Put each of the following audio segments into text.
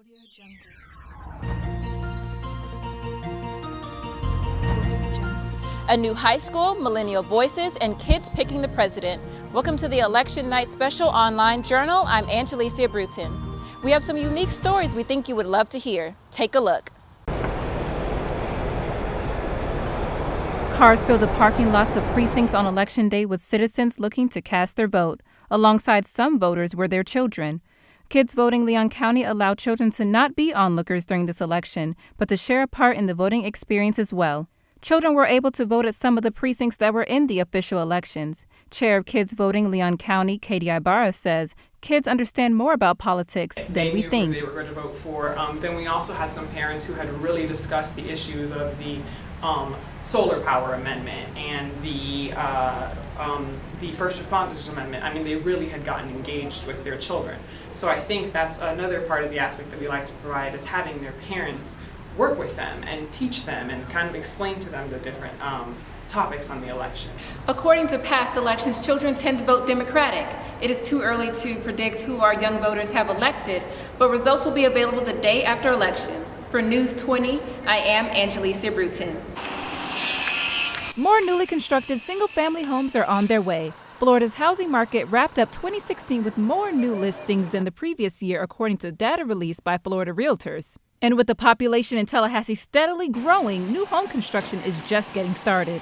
Audio Jungle. A new high school, millennial voices, and kids picking the president. Welcome to the Election Night Special Online Journal. I'm Angelicia Bruton. We have some unique stories we think you would love to hear. Take a look. Cars fill the parking lots of precincts on Election Day with citizens looking to cast their vote. Alongside some voters were their children. Kids Voting Leon County allowed children to not be onlookers during this election, but to share a part in the voting experience as well. Children were able to vote at some of the precincts that were in the official elections. Chair of Kids Voting Leon County, Katie Ibarra, says kids understand more about politics than we think. They were going to vote for. Then we also had some parents who had really discussed the issues of the solar power amendment and the first responders amendment. I mean, they really had gotten engaged with their children. So I think that's another part of the aspect that we like to provide, is having their parents work with them and teach them and kind of explain to them the different topics on the election. According to past elections, children tend to vote Democratic. It is too early to predict who our young voters have elected, but results will be available the day after elections. For News 20, I am Angelicia Bruton. More newly constructed single-family homes are on their way. Florida's housing market wrapped up 2016 with more new listings than the previous year, according to data released by Florida Realtors. And with the population in Tallahassee steadily growing, new home construction is just getting started.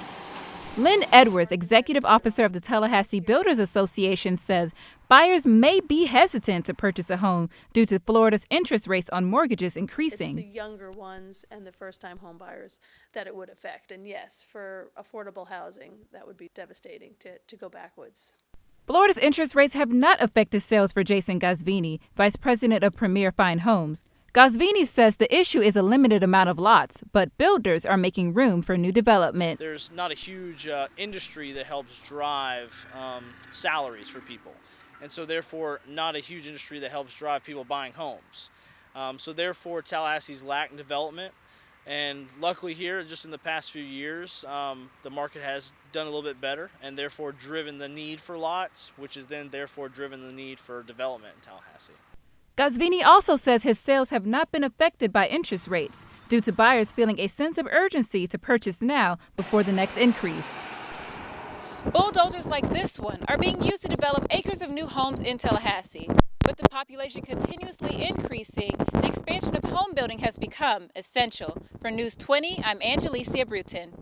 Lynn Edwards, executive officer of the Tallahassee Builders Association, says buyers may be hesitant to purchase a home due to Florida's interest rates on mortgages increasing. It's the younger ones and the first-time home buyers that it would affect. And yes, for affordable housing, that would be devastating to go backwards. Florida's interest rates have not affected sales for Jason Gosvini, vice president of Premier Fine Homes. Gosvini says the issue is a limited amount of lots, but builders are making room for new development. There's not a huge industry that helps drive salaries for people, and so therefore not a huge industry that helps drive people buying homes. So therefore Tallahassee's lacked development, and luckily here, just in the past few years, the market has done a little bit better and therefore driven the need for lots, which has then therefore driven the need for development in Tallahassee. Gosvini also says his sales have not been affected by interest rates due to buyers feeling a sense of urgency to purchase now before the next increase. Bulldozers like this one are being used to develop acres of new homes in Tallahassee. With the population continuously increasing, the expansion of home building has become essential. For News 20, I'm Angelicia Bruton.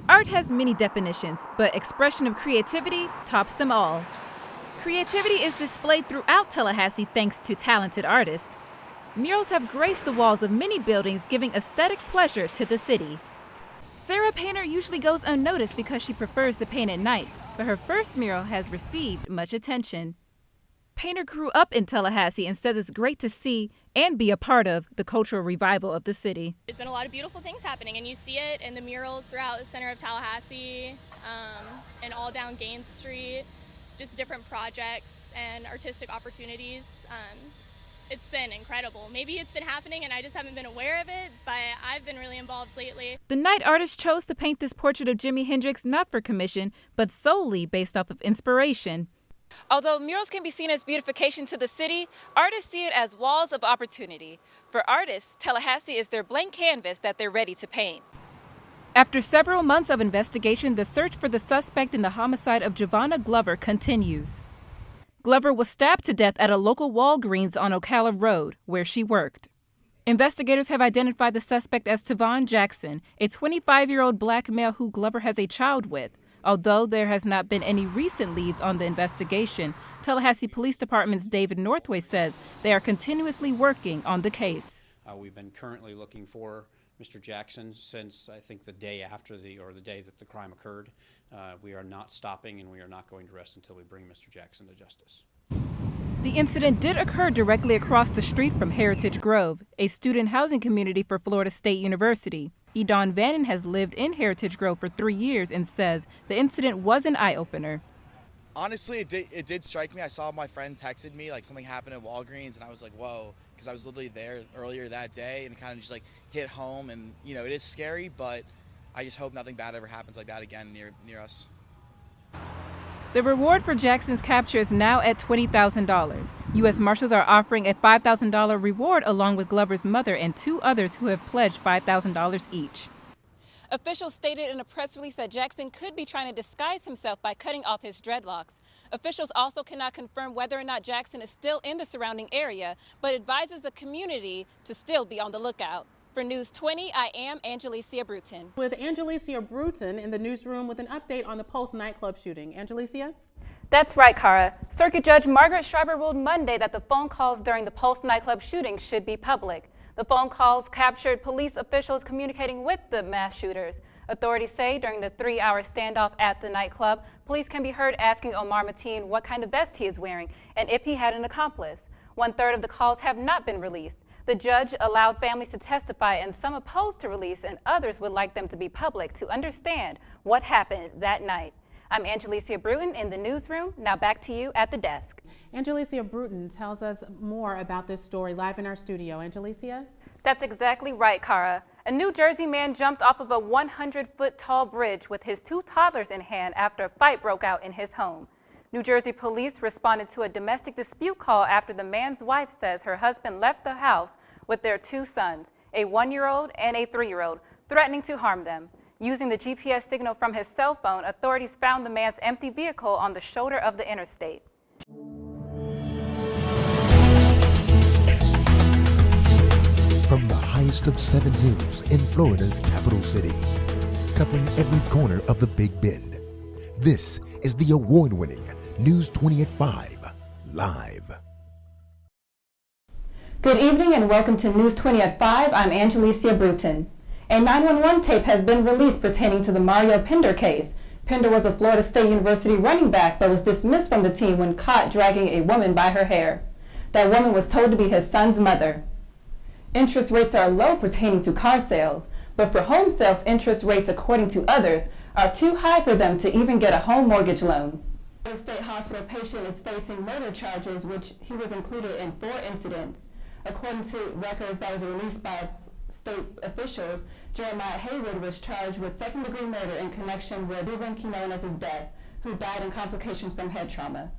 Art has many definitions, but expression of creativity tops them all. Creativity is displayed throughout Tallahassee thanks to talented artists. Murals have graced the walls of many buildings, giving aesthetic pleasure to the city. Sarah Painter usually goes unnoticed because she prefers to paint at night, but her first mural has received much attention. Painter grew up in Tallahassee and says it's great to see and be a part of the cultural revival of the city. There's been a lot of beautiful things happening, and you see it in the murals throughout the center of Tallahassee and all down Gaines Street. Just different projects and artistic opportunities. It's been incredible. Maybe it's been happening and I just haven't been aware of it, but I've been really involved lately. The night artist chose to paint this portrait of Jimi Hendrix not for commission, but solely based off of inspiration. Although murals can be seen as beautification to the city, artists see it as walls of opportunity. For artists, Tallahassee is their blank canvas that they're ready to paint. After several months of investigation, the search for the suspect in the homicide of Giovanna Glover continues. Glover was stabbed to death at a local Walgreens on Ocala Road, where she worked. Investigators have identified the suspect as Tavon Jackson, a 25-year-old black male who Glover has a child with. Although there has not been any recent leads on the investigation, Tallahassee Police Department's David Northway says they are continuously working on the case. We've been currently looking for Mr. Jackson since I think the day after the day that the crime occurred. We are not stopping and we are not going to rest until we bring Mr. Jackson to justice. The incident did occur directly across the street from Heritage Grove, a student housing community for Florida State University. Edon Vannon has lived in Heritage Grove for 3 years and says the incident was an eye-opener. Honestly, it did strike me. I saw my friend texted me like something happened at Walgreens and I was like, whoa, because I was literally there earlier that day and kind of just like hit home, and you know, it is scary, but I just hope nothing bad ever happens like that again near us. The reward for Jackson's capture is now at $20,000. U.S. Marshals are offering a $5,000 reward along with Glover's mother and 2 others who have pledged $5,000 each. Officials stated in a press release that Jackson could be trying to disguise himself by cutting off his dreadlocks. Officials also cannot confirm whether or not Jackson is still in the surrounding area, but advises the community to still be on the lookout. For News 20, I am Angelicia Bruton. With Angelicia Bruton in the newsroom with an update on the Pulse nightclub shooting. Angelicia? That's right, Cara. Circuit Judge Margaret Schreiber ruled Monday that the phone calls during the Pulse nightclub shooting should be public. The phone calls captured police officials communicating with the mass shooters. Authorities say during the 3-hour standoff at the nightclub, police can be heard asking Omar Mateen what kind of vest he is wearing and if he had an accomplice. 1/3 of the calls have not been released. The judge allowed families to testify, and some opposed to release, and others would like them to be public to understand what happened that night. I'm Angelicia Bruton in the newsroom. Now back to you at the desk. Angelicia Bruton tells us more about this story live in our studio. Angelicia? That's exactly right, Cara. A New Jersey man jumped off of a 100-foot tall bridge with his 2 toddlers in hand after a fight broke out in his home. New Jersey police responded to a domestic dispute call after the man's wife says her husband left the house with their 2 sons, a 1-year-old and a 3-year-old, threatening to harm them. Using the GPS signal from his cell phone, authorities found the man's empty vehicle on the shoulder of the interstate. From the highest of 7 hills in Florida's capital city, covering every corner of the Big Bend, this is the award-winning News 20 at 5, live. Good evening and welcome to News 20 at 5. I'm Angelicia Bruton. A 911 tape has been released pertaining to the Mario Pender case. Pender was a Florida State University running back but was dismissed from the team when caught dragging a woman by her hair. That woman was told to be his son's mother. Interest rates are low pertaining to car sales, but for home sales, interest rates, according to others, are too high for them to even get a home mortgage loan. A state hospital patient is facing murder charges, which he was included in 4 incidents. According to records that was released by state officials, Jeremiah Haywood was charged with 2nd-degree murder in connection with Ruben Quinones's death, who died in complications from head trauma.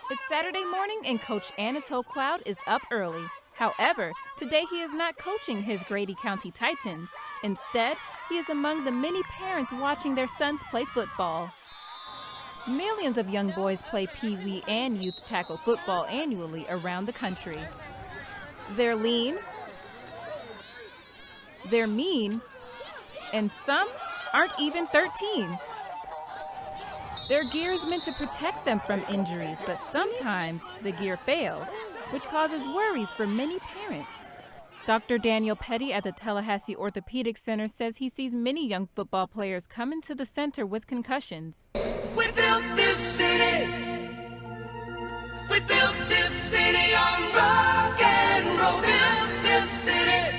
It's Saturday morning and Coach Anatole Cloud is up early. However, today he is not coaching his Grady County Titans. Instead, he is among the many parents watching their sons play football. Millions of young boys play Pee-wee and youth tackle football annually around the country. They're lean, they're mean, and some aren't even 13. Their gear is meant to protect them from injuries, but sometimes the gear fails, which causes worries for many parents. Dr. Daniel Petty at the Tallahassee Orthopedic Center says he sees many young football players come into the center with concussions. We built this city. We built this city on rock and roll. Built this city.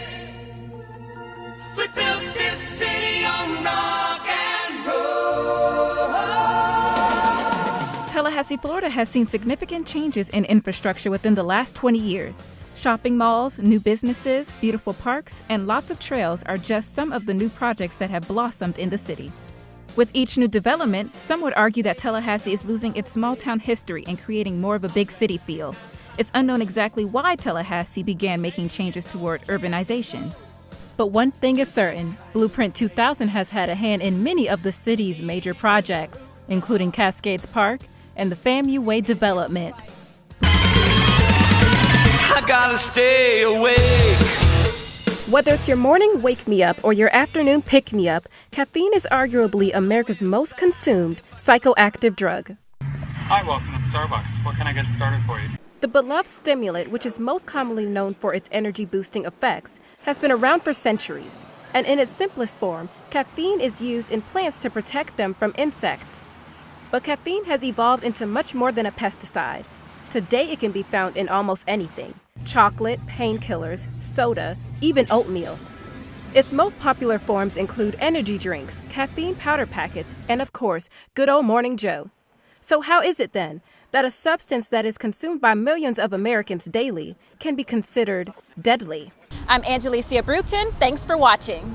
We built this city on rock and roll. Tallahassee, Florida has seen significant changes in infrastructure within the last 20 years. Shopping malls, new businesses, beautiful parks, and lots of trails are just some of the new projects that have blossomed in the city. With each new development, some would argue that Tallahassee is losing its small-town history and creating more of a big city feel. It's unknown exactly why Tallahassee began making changes toward urbanization. But one thing is certain, Blueprint 2000 has had a hand in many of the city's major projects, including Cascades Park and the FAMU Way development. I gotta stay awake. Whether it's your morning wake-me-up or your afternoon pick-me-up, caffeine is arguably America's most consumed psychoactive drug. Hi, welcome to Starbucks. What can I get started for you? The beloved stimulant, which is most commonly known for its energy-boosting effects, has been around for centuries. And in its simplest form, caffeine is used in plants to protect them from insects. But caffeine has evolved into much more than a pesticide. Today it can be found in almost anything: chocolate, painkillers, soda, even oatmeal. Its most popular forms include energy drinks, caffeine powder packets, and of course, good old Morning Joe. So how is it then that a substance that is consumed by millions of Americans daily can be considered deadly? I'm Angelicia Bruton. Thanks for watching.